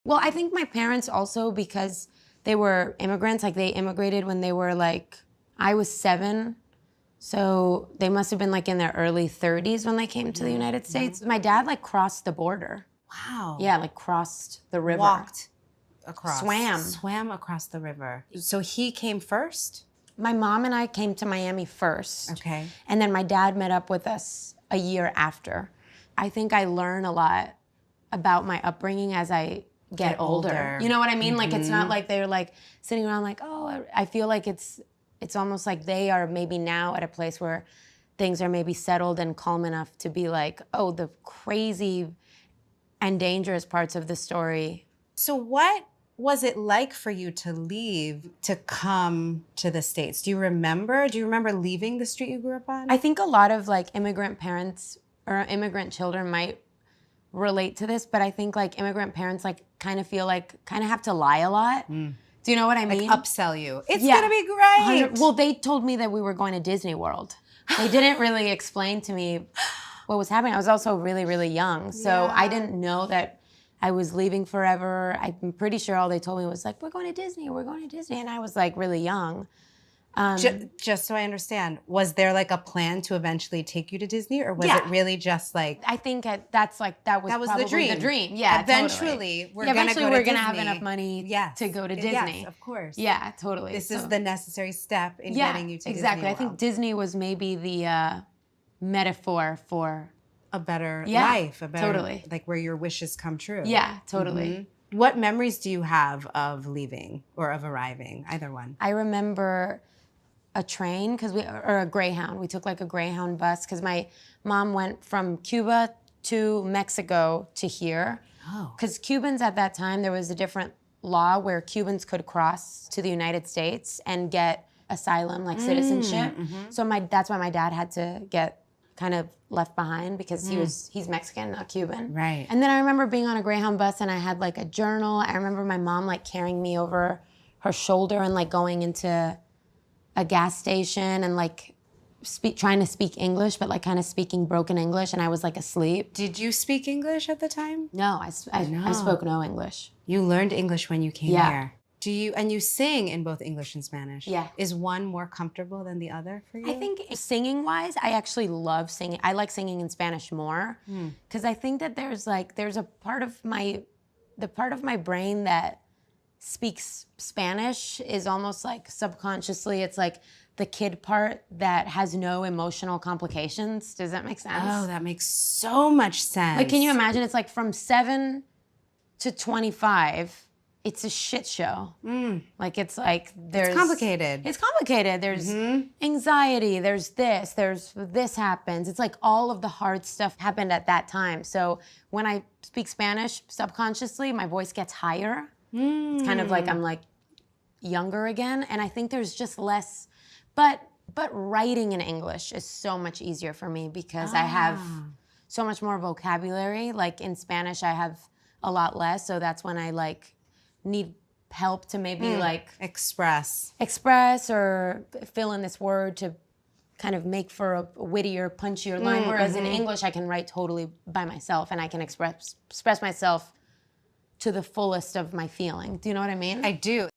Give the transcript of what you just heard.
Well, I think my parents also, because they were immigrants, like they immigrated when they were like, I was 7. So they must have been like in their early 30s when they came to the United States. My dad like crossed the border. Wow. Yeah, like crossed the river. Walked across. Swam. Swam across the river. So he came first? My mom and I came to Miami first. Okay. And then my dad met up with us a year after. I think I learn a lot about my upbringing as I get older. You know what I mean? Like it's not like they're like sitting around like, oh, I feel like it's almost like they are maybe now at a place where things are maybe settled and calm enough to be like, oh, the crazy and dangerous parts of the story. So what was it like for you to leave to come to the States? Do you remember leaving the street you grew up on? I think a lot of like immigrant parents or immigrant children might relate to this, but I think like immigrant parents like kind of feel like kind of have to lie a lot. Do you know what I mean? Like upsell you. It's gonna be great. Well, they told me that we were going to Disney World. They didn't really explain to me what was happening. I was also really, really young, so I didn't know that I was leaving forever. I'm pretty sure all they told me was like, we're going to Disney, and I was like really young. Just so I understand, was there like a plan to eventually take you to Disney, or was it really just like? I think that was probably the dream. The dream, yeah. Eventually, totally. we're gonna have enough money to go to Disney. Yes, of course. Yeah, totally. This is the necessary step in getting you to Disney World. I think Disney was maybe the metaphor for a better life, totally. like where your wishes come true. Yeah, totally. What memories do you have of leaving or of arriving? Either one. I remember a train or a Greyhound. We took like a Greyhound bus because my mom went from Cuba to Mexico to here. Oh. Because Cubans at that time, there was a different law where Cubans could cross to the United States and get asylum, like citizenship. So that's why my dad had to get kind of left behind because he's Mexican, not Cuban. Right. And then I remember being on a Greyhound bus and I had like a journal. I remember my mom like carrying me over her shoulder and like going into a gas station and like trying to speak English, but like kind of speaking broken English, and I was like asleep. Did you speak English at the time? No, I spoke no English. You learned English when you came here. And you sing in both English and Spanish. Yeah. Is one more comfortable than the other for you? I think singing wise, I actually love singing. I like singing in Spanish more because I think that there's a part of my brain that speaks Spanish is almost like subconsciously, it's like the kid part that has no emotional complications. Does that make sense? Oh, that makes so much sense. Like, can you imagine? It's like from 7 to 25, it's a shit show. Like, it's like It's complicated. It's complicated. There's anxiety, there's this happens. It's like all of the hard stuff happened at that time. So when I speak Spanish, subconsciously, my voice gets higher. It's kind of like I'm like younger again. And I think there's just less, but writing in English is so much easier for me because I have so much more vocabulary. Like in Spanish, I have a lot less. So that's when I like need help to maybe like express or fill in this word to kind of make for a wittier, punchier line. Whereas in English, I can write totally by myself and I can express myself to the fullest of my feeling. Do you know what I mean? I do.